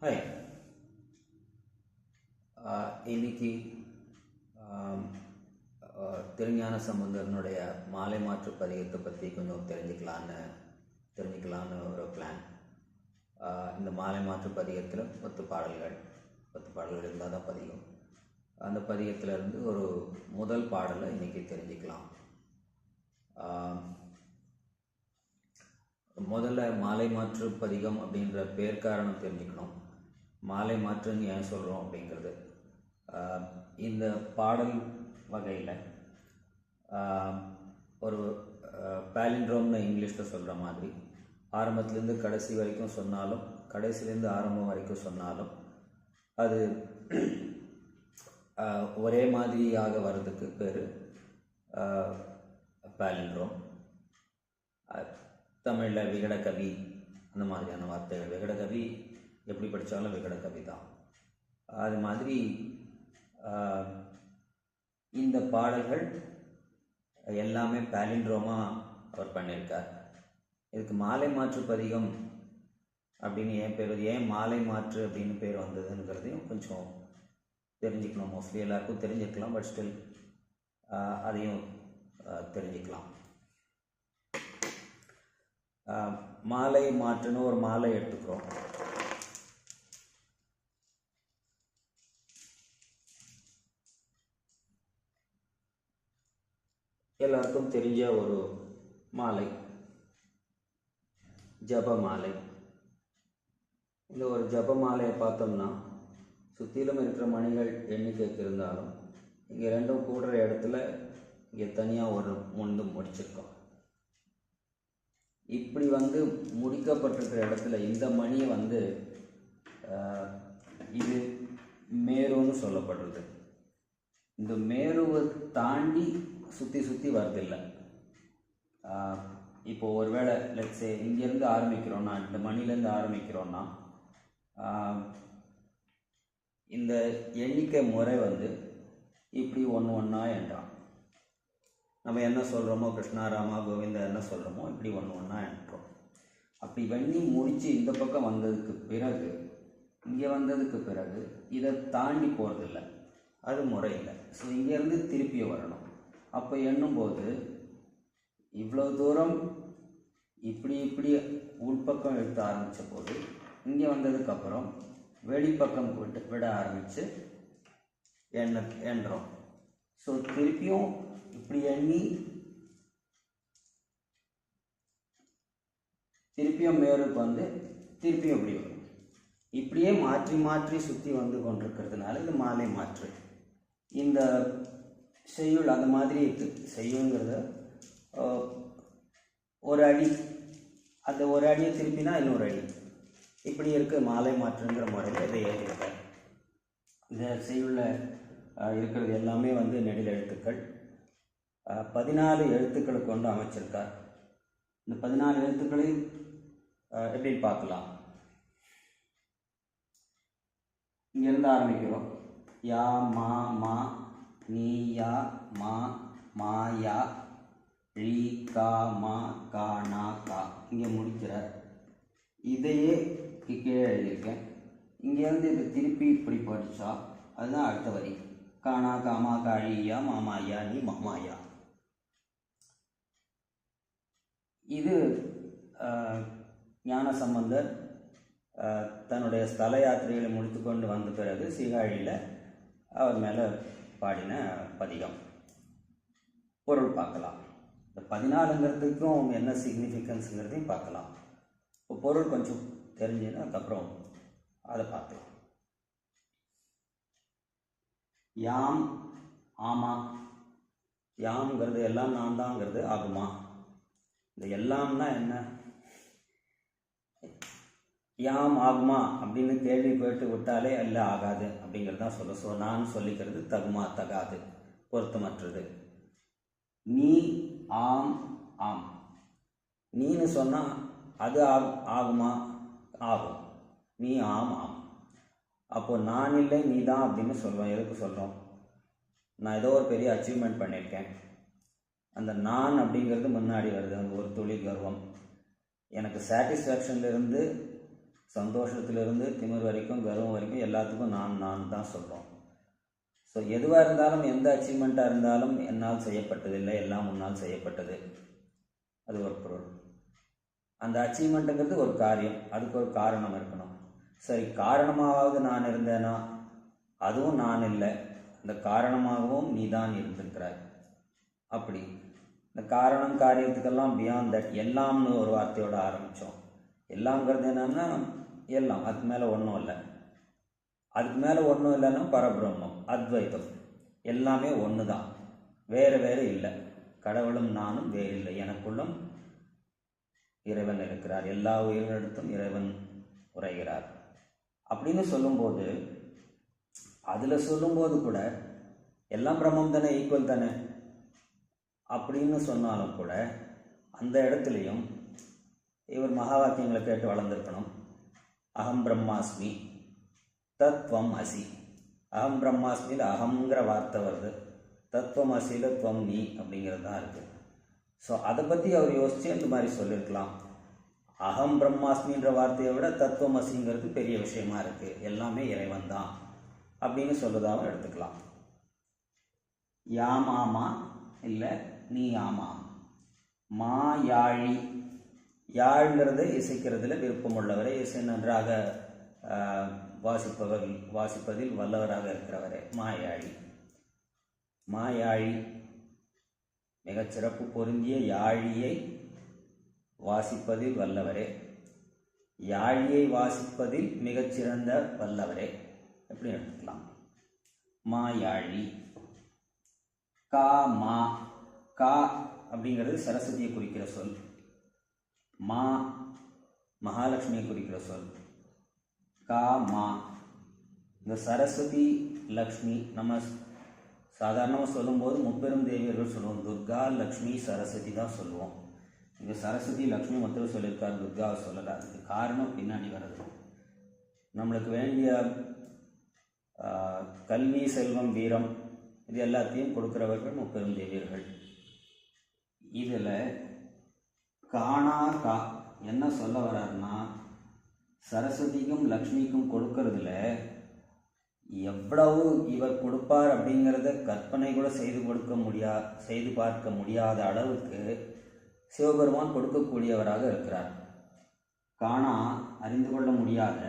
Hi. இன்னைக்கு திருஞான சம்பந்தனுடைய மாலை மாற்று பதிகத்தை பற்றி கொஞ்சம் தெரிஞ்சுக்கலான்னு ஒரு பிளான். இந்த மாலை மாற்று பதிகத்தில் 10 பாடல்கள் இருந்தால் தான் பதிகம். அந்த பதிகத்திலேருந்து ஒரு முதல் பாடலை இன்றைக்கி தெரிஞ்சுக்கலாம். முதல்ல மாலை மாற்று பதிகம் அப்படின்ற பேர் காரணம் தெரிஞ்சுக்கணும். மாலை மாற்றுன்னு ஏன் சொல்கிறோம் அப்படிங்கிறது. இந்த பாடல் வகையில் ஒரு பாலிண்ட்ரோம்னு இங்கிலீஷில் சொல்கிற மாதிரி ஆரம்பத்துலேருந்து கடைசி வரைக்கும் சொன்னாலும் கடைசிலேருந்து ஆரம்பம் வரைக்கும் சொன்னாலும் அது ஒரே மாதிரியாக வர்றதுக்கு பேர் பாலிண்ட்ரோம். தமிழில் விகடகவி அந்த மாதிரியான வார்த்தைகள். விகடகவி எப்படி படித்தாலும் விகடகவி தான். அது மாதிரி இந்த பாடல்கள் எல்லாமே பாலிண்ட்ரோமாக அவர் பண்ணியிருக்கார். இதுக்கு மாலை மாற்று பதிகம் அப்படின்னு ஏன் மாலை மாற்று அப்படின்னு பேர் வந்ததுங்கிறதையும் கொஞ்சம் தெரிஞ்சுக்கணும். மோஸ்ட்லி எல்லாருக்கும் தெரிஞ்சுக்கலாம், பட் ஸ்டில் அதையும் தெரிஞ்சுக்கலாம். மாலை மாற்றுன்னு ஒரு மாலை எடுத்துக்கிறோம். எல்லாருக்கும் தெரிஞ்ச ஒரு மாலை, ஜப மாலை. இந்த ஒரு ஜப மாலையை பார்த்தோம்னா சுற்றிலும் இருக்கிற மணிகள் எண்ணிக்கைக்கு இருந்தாலும் இங்கே ரெண்டும் கூடுற இடத்துல இங்கே தனியாக ஒரு முண்டு முடிச்சிருக்கோம். இப்படி முடிக்கப்பட்டிருக்கிற இடத்துல இந்த மணியை இது மேருன்னு சொல்லப்படுறது. இந்த மேருவை தாண்டி சுற்றி வரதில்லை. இப்போது ஒருவேளை லெட்ஸே இங்கேருந்து ஆரம்பிக்கிறோன்னா, இந்த மணிலேருந்து ஆரம்பிக்கிறோன்னா இந்த எண்ணிக்கை முறை இப்படி ஒன்றா என்றான். நம்ம என்ன சொல்கிறோமோ, கிருஷ்ணா ராமா கோவிந்தா என்ன சொல்கிறோமோ இப்படி ஒன்றா என்றோம். அப்படி முடித்து இந்த பக்கம் வந்ததுக்கு பிறகு, இங்கே வந்ததுக்கு பிறகு இதை தாண்டி போகிறதில்லை, அது முறையில். ஸோ இங்கேருந்து திருப்பி வரணும். அப்போ எண்ணும்போது இவ்வளோ தூரம் இப்படி உள்பக்கம் எடுத்து ஆரம்பித்த போது இங்கே வந்ததுக்கப்புறம் வெளிப்பக்கம் விட ஆரம்பித்து எண்ணுறோம். ஸோ திருப்பியும் இப்படி எண்ணி திருப்பியும் மேருக்கு திருப்பியும் இப்படி வரும். இப்படியே மாற்றி மாற்றி சுற்றி கொண்டிருக்கிறதுனால இது மாலை மாற்று. இந்த செய்யுள் அந்த மாதிரி செய்யுங்கிறத ஒரு அடி, அந்த ஒரு அடியை திருப்பினா இன்னொரு அடி, இப்படி இருக்குது மாலை மாற்றுங்கிற முறையில் இதை எழுதியிருக்கார். இந்த செய்யுள்ள இருக்கிறது எல்லாமே நெடில் எழுத்துக்கள். 14 எழுத்துக்களை கொண்டு அமைச்சிருக்கார். இந்த 14 எழுத்துக்களையும் எப்படி பார்க்கலாம். இங்கேருந்து ஆரம்பிக்கிறோம். யா மா மா, நீ யா மா மா யா, ழீ கா மா கா நா கா, இங்கே முடிக்கிறார். இதையே கீழே எழுதியிருக்கேன். இங்கேருந்து இதை திருப்பி இப்படி படித்தா அதுதான் அடுத்த வரி. காணா காமா காழியா மாமாயா நீ மாமாயா. இது ஞான சம்பந்தர் தன்னுடைய ஸ்தல யாத்திரைகளை முடித்து கொண்டு வந்த பிறகு சீர்காழியில் அவர் மேலே பாடின பதிகம். பொருள் பார்க்கலாம். இந்த 14ங்கிறதுக்கும் என்ன சிக்னிஃபிகன்ஸுங்கிறதையும் பார்க்கலாம். இப்போ பொருள் கொஞ்சம் தெரிஞ்சுன்னா அதுக்கப்புறம் அதை பார்க்கலாம். யாம் ஆமா, யாம்ங்கிறது எல்லாம் நான் தாங்கிறது ஆகுமா. இந்த எல்லாம்னா என்ன, யாம் ஆகுமா அப்படின்னு கேள்வி கேட்டு விட்டாலே இல்லை ஆகாது அப்படிங்கிறது தான் சொல்ல. ஸோ நான் சொல்லிக்கிறது தகுமா தகாது, பொருத்தமற்றது. நீ ஆம் ஆம், நீன்னு சொன்னால் அது ஆகுமா, ஆகும். நீ ஆம் ஆம். அப்போது நான் இல்லை நீ தான் அப்படின்னு சொல்கிறோம். எதுக்கு சொல்கிறோம்? நான் ஏதோ ஒரு பெரிய அச்சீவ்மெண்ட் பண்ணியிருக்கேன், அந்த நான் அப்படிங்கிறது முன்னாடி வருது. அந்த ஒரு துளி கர்வம். எனக்கு சாட்டிஸ்ஃபேக்ஷன்லேருந்து சந்தோஷத்திலிருந்து திமிர் வரைக்கும், கர்வம் வரைக்கும் எல்லாத்துக்கும் நான் தான் சொல்கிறோம். ஸோ எதுவாக இருந்தாலும், எந்த அச்சீவ்மெண்ட்டாக இருந்தாலும் என்னால் செய்யப்பட்டதில்லை, எல்லாம் முன்னால் செய்யப்பட்டது, அது ஒரு பொருள். அந்த அச்சீவ்மெண்ட்டுங்கிறது ஒரு காரியம், அதுக்கு ஒரு காரணம் இருக்கணும். சரி, காரணமாவது நான் இருந்தேனா? அதுவும் நான் இல்லை, அந்த காரணமாகவும் நீ தான் இருந்திருக்கிறாய். அப்படி இந்த காரணம் காரியத்துக்கெல்லாம் பியாண்ட் தட், எல்லாம்னு ஒரு வார்த்தையோடு ஆரம்பித்தோம். எல்லாம்ங்கிறது என்னன்னா எல்லாம், அதுக்கு மேலே ஒன்றும் இல்லை. அதுக்கு மேலே ஒன்றும் இல்லைன்னா பரபிரம்மம், அத்வைத்தம், எல்லாமே ஒன்று தான், வேறு வேறு இல்லை. கடவுளும் நானும் வேறு இல்லை, எனக்குள்ளும் இறைவன் இருக்கிறார், எல்லா உயிரினத்திலும் இறைவன் உரைகிறார் அப்படின்னு சொல்லும்போது, அதில் சொல்லும்போது கூட எல்லாம் பிரம்மம் தானே, ஈக்குவல் தானே அப்படின்னு சொன்னாலும் கூட அந்த இடத்துலையும் இவர் மகா வாக்கியங்களை கேட்டு வளர்ந்துருக்கணும். அகம் பிரம்மாஸ்மி தத்வம் அசி. அகம் பிரம்மாஸ்மியில் அகங்கிற வார்த்தை வருது, தத்துவம் அசியில் துவம் நீ அப்படிங்கிறது தான் இருக்குது. ஸோ அதை பற்றி அவர் யோசித்து இந்த மாதிரி சொல்லியிருக்கலாம். அகம் பிரம்மாஸ்மின்ற வார்த்தையை விட தத்துவம் அசிங்கிறது பெரிய விஷயமா இருக்குது, எல்லாமே இறைவன் தான் அப்படின்னு சொல்லுதாகவும் எடுத்துக்கலாம். யாமாமா இல்லை நீ ஆமா. மா யாழி, யாழ்ங்கிறத இசைக்கிறதுல விருப்பமுள்ளவரே, இசை நன்றாக வாசிப்பதில் வல்லவராக இருக்கிறவரே மாயாழி. மாயாழி மிகச்சிறப்பு பொருந்திய யாழியை வாசிப்பதில் வல்லவரே, யாழியை வாசிப்பதில் மிகச்சிறந்த வல்லவரே, எப்படி எடுத்துக்கலாம். மாயாழி. கா மா, கா அப்படிங்கிறது சரஸ்வதியை குறிக்கிற சொல், மா மகாலட்சுமியை குறிக்கிற சொல். கா மா, இந்த சரஸ்வதி லக்ஷ்மி நம்ம சாதாரணமாக சொல்லும்போது முப்பெரும் தேவியர்கள் சொல்லுவோம், துர்கா லக்ஷ்மி சரஸ்வதி தான் சொல்லுவோம். இங்கே சரஸ்வதி லக்ஷ்மி மட்டும் சொல்லியிருக்காரு, துர்காவை சொல்லலை. அதுக்கு காரணம் பின்னாடி வர்றது. நம்மளுக்கு வேண்டிய கல்வி, செல்வம், வீரம் இது எல்லாத்தையும் கொடுக்குறவர்கள் முப்பெரும் தேவியர்கள். இதில் காணா கா என்ன சொல்ல வர்றாருன்னா, சரஸ்வதிக்கும் லக்ஷ்மிக்கும் கொடுக்கறதுல எவ்வளவு இவர் கொடுப்பார் அப்படிங்கிறத கற்பனை கூட செய்து பார்க்க முடியாத அளவுக்கு சிவபெருமான் கொடுக்கக்கூடியவராக இருக்கிறார். காணா, அறிந்து கொள்ள முடியாத,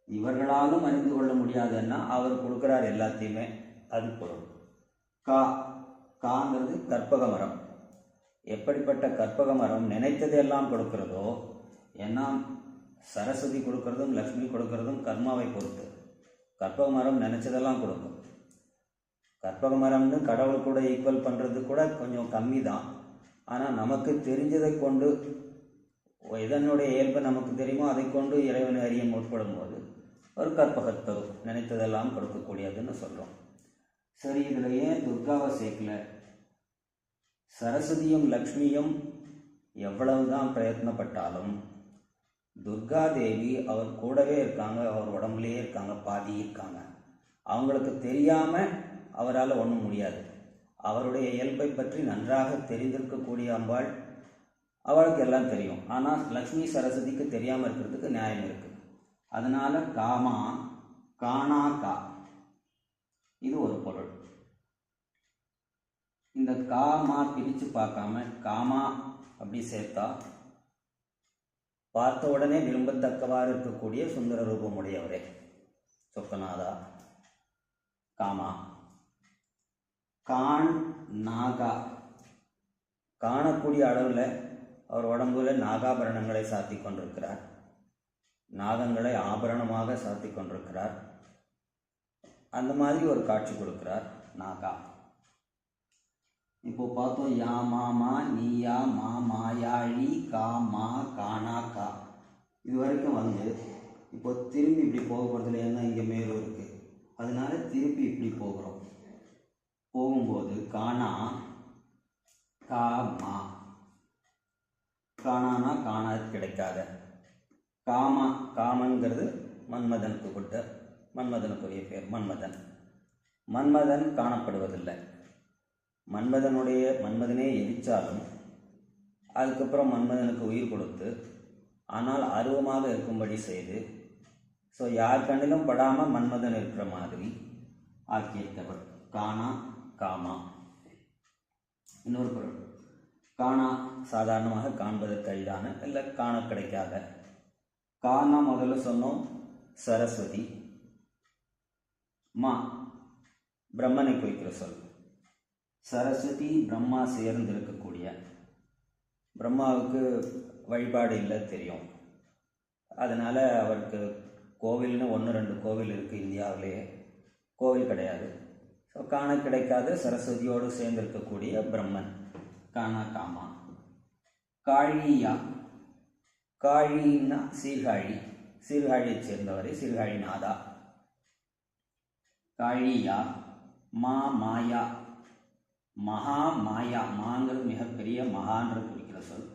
இவர்களாலும் அறிந்து கொள்ள முடியாதுன்னா அவர் கொடுக்குறார் எல்லாத்தையுமே, அது பொருள். காங்கிறது கற்பக மரம். எப்படிப்பட்ட கற்பக மரம் நினைத்ததெல்லாம் கொடுக்கிறதோ, ஏன்னா சரஸ்வதி கொடுக்கறதும் லக்ஷ்மி கொடுக்கறதும் கர்மாவை பொறுத்து. கற்பக மரம் நினைச்சதெல்லாம் கொடுக்கும். கற்பக மரம்னு கடவுள் கூட ஈக்குவல் பண்ணுறது கூட கொஞ்சம் கம்மி தான். ஆனால் நமக்கு தெரிஞ்சதை கொண்டு, இதனுடைய இயல்பு நமக்கு தெரியுமோ அதை கொண்டு இறைவனை அறிய முற்படும் போது ஒரு கற்பகத்தரு நினைத்ததெல்லாம் கொடுக்கக்கூடியதுன்னு சொல்கிறோம். சரி, இதில் ஏன் துர்காவை சேர்க்கல? சரஸ்வதியும் லக்ஷ்மியும் எவ்வளவுதான் பிரயத்னப்பட்டாலும் துர்கா தேவி அவர் கூடவே இருக்காங்க, அவர் உடம்புலேயே இருக்காங்க, பாதி இருக்காங்க. அவங்களுக்கு தெரியாமல் அவரால் ஒன்றும் முடியாது. அவருடைய இயல்பை பற்றி நன்றாக தெரிந்திருக்கக்கூடிய அம்பாள், அவளுக்கு எல்லாம் தெரியும். ஆனால் லக்ஷ்மி சரஸ்வதிக்கு தெரியாமல் இருக்கிறதுக்கு நியாயம் இருக்குது. அதனால காமா, காணா கா, இது ஒரு பொருள். இந்த காமா பிரித்து பார்க்காம காமா அப்படி சேர்த்தா பார்த்த உடனே விரும்பத்தக்கவாறு இருக்கக்கூடிய சுந்தர ரூபமுடையவரே சொக்கநாதா. காமா. கான் நாகா, காணக்கூடிய அளவில் அவர் உடம்புல நாகாபரணங்களை சாத்தி கொண்டிருக்கிறார், நாகங்களை ஆபரணமாக சாத்தி கொண்டிருக்கிறார். அந்த மாதிரி ஒரு காட்சி கொடுக்கிறார் நாகா. இப்போ பார்த்தோம், யா மாமா, நீயா மா, மாயாழி, கா மா, காணா கா. இது வரைக்கும் வந்து இப்போ திரும்பி இப்படி போக போகிறதுல என்ன, இங்கே மேலும் இருக்குது, அதனால திருப்பி இப்படி போகிறோம். போகும்போது காணா கா மா. காணானா காணாது, கிடைக்காத. காமா, காமன்கிறது மன்மதனுக்கு கொடுத்த, மன்மதனுக்குரிய பேர் மன்மதன். மன்மதன் காணப்படுவதில்லை. மன்மதனே எரிச்சாலும் அதுக்கப்புறம் மன்மதனுக்கு உயிர் கொடுத்து ஆனால் அருவமாக இருக்கும்படி செய்து, ஸோ யார் கண்ணிலும் படாமல் மன்மதன் இருக்கிற மாதிரி ஆக்கியிருக்கவர். காணா காமா. இன்னொரு பொருள், காணா சாதாரணமாக காண்பதற்கு அரிதான, இல்லை காண கிடைக்காத. காணா முதல்ல சொன்னோம் சரஸ்வதி. மா பிரம்மனை குறிக்கிற சொல். சரஸ்வதி பிரம்மா சேர்ந்து இருக்கக்கூடிய. பிரம்மாவுக்கு வழிபாடு இல்லை தெரியும், அதனால் அவருக்கு கோவில்னு 1-2 கோவில் இருக்குது இந்தியாவிலேயே, கோவில் கிடையாது. ஸோ காண கிடைக்காத சரஸ்வதியோடு சேர்ந்திருக்கக்கூடிய பிரம்மன் காணா காமா. காழியா, காழின்னா சீர்காழி, சீர்காழியை சேர்ந்தவரை சீர்காழிநாதா. காழியா. மா மாயா, மகா மாயா. மாங்கிறது மிகப்பெரிய, மகான்றது குறிக்கிற சொல்.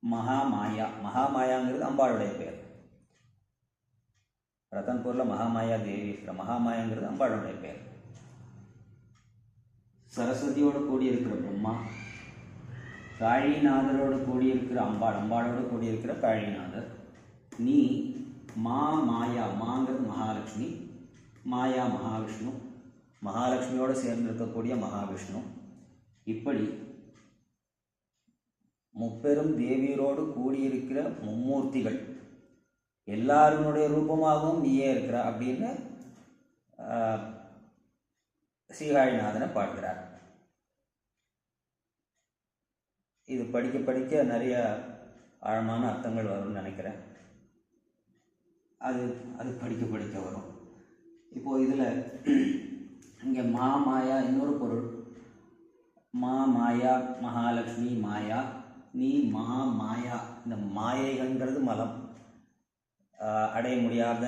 மகா மாயா. மகாமாயாங்கிறது அம்பாளுடைய பேர். ரத்தன்பூரில் மகாமாயா தேவி இருக்கிற, மகாமாயாங்கிறது அம்பாளுடைய பேர். சரஸ்வதியோடு கூடியிருக்கிற பிரம்மா, காழிநாதரோடு கூடியிருக்கிற அம்பாள், அம்பாளோடு கூடியிருக்கிற காழிநாதர். நீ மா மாயா. மாங்கிறது மகாலட்சுமி, மாயா மகாவிஷ்ணு, மகாலட்சுமியோடு சேர்ந்திருக்கக்கூடிய மகாவிஷ்ணு. இப்படி முப்பெரும் தேவியரோடு கூடியிருக்கிற மும்மூர்த்திகள் எல்லாருடைய ரூபமாகவும் நீயே இருக்கிற அப்படின்னு சீர்காழிநாதனை பாடுகிறார். இது படிக்க படிக்க நிறைய ஆழமான அர்த்தங்கள் வரும்னு நினைக்கிறேன். அது அது படிக்க படிக்க வரும். இப்போது இதில் இங்கே மா மாயா இன்னொரு பொருள். மா மாயா மகாலட்சுமி மாயா. நீ மகா மாயா. இந்த மாயைகள்ங்கிறது மலம், அடைய முடியாத,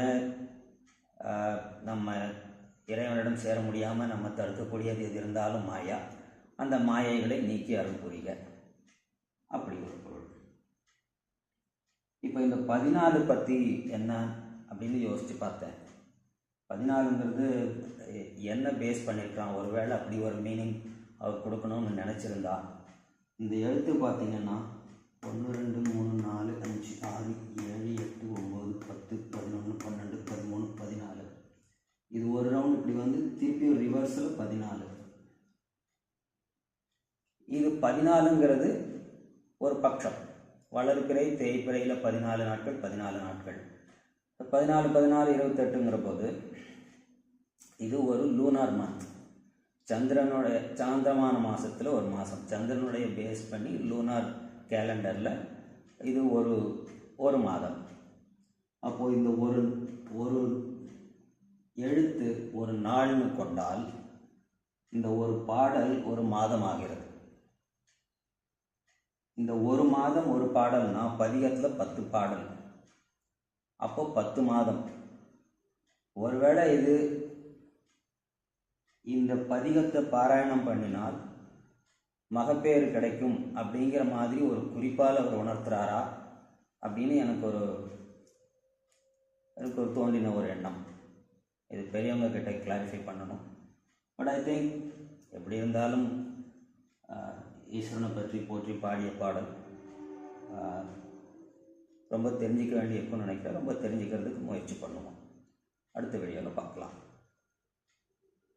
நம்ம இறைவனிடம் சேர முடியாமல் நம்ம தடுக்கக்கூடியது எது இருந்தாலும் மாயா. அந்த மாயைகளை நீக்கி அருள் புரிக, அப்படி ஒரு பொருள். இப்போ இந்த 14 பற்றி என்ன அப்படின்னு யோசித்து பார்த்தேன். 14ங்கிறது என்ன பேஸ் பண்ணியிருக்கான்? ஒருவேளை அப்படி ஒரு மீனிங் அவர் கொடுக்கணும்னு நினச்சிருந்தா, இந்த எழுத்து பார்த்திங்கன்னா 1 2 3 4 5 6 7 8 9 10 11 12 13 14. இது ஒரு ரவுண்ட் இப்படி வந்து திருப்பி ஒரு ரிவர்ஸில் 14. இது 14ங்கிறது ஒரு பட்சம். வளர்பிறை தேய்பிறையில் 14 நாட்கள், 14 நாட்கள். 14 14 28ங்கிற போது இது ஒரு லூனார் மந்த். சந்திரனுடைய சாந்திரமான மாதத்தில் ஒரு மாதம், சந்திரனுடைய பேஸ் பண்ணி லூனார் கேலண்டரில் இது ஒரு மாதம். அப்போது இந்த ஒரு எழுத்து ஒரு நாள்னு கொண்டால் இந்த ஒரு பாடல் ஒரு மாதம் ஆகிறது. இந்த ஒரு மாதம் ஒரு பாடல்னா பதிகத்தில் 10 பாடல், அப்போ 10 மாதம். ஒருவேளை இது இந்த பதிகத்தை பாராயணம் பண்ணினால் மகப்பேறு கிடைக்கும் அப்படிங்கிற மாதிரி ஒரு குறிப்பால் அவர் உணர்த்துறாரா அப்படின்னு எனக்கு ஒரு தோன்றின ஒரு எண்ணம். இது பெரியவங்க கிட்ட கிளாரிஃபை பண்ணணும். பட் ஐ திங்க் எப்படி இருந்தாலும் ஈஸ்வரனை பற்றி போற்றி பாடிய பாடல் ரொம்ப தெரிஞ்சிக்க வேண்டியிருக்கும்னு நினைக்கிறேன். ரொம்ப தெரிஞ்சுக்கிறதுக்கு முயற்சி பண்ணுவோம். அடுத்த வீடியோவில் பார்க்கலாம்.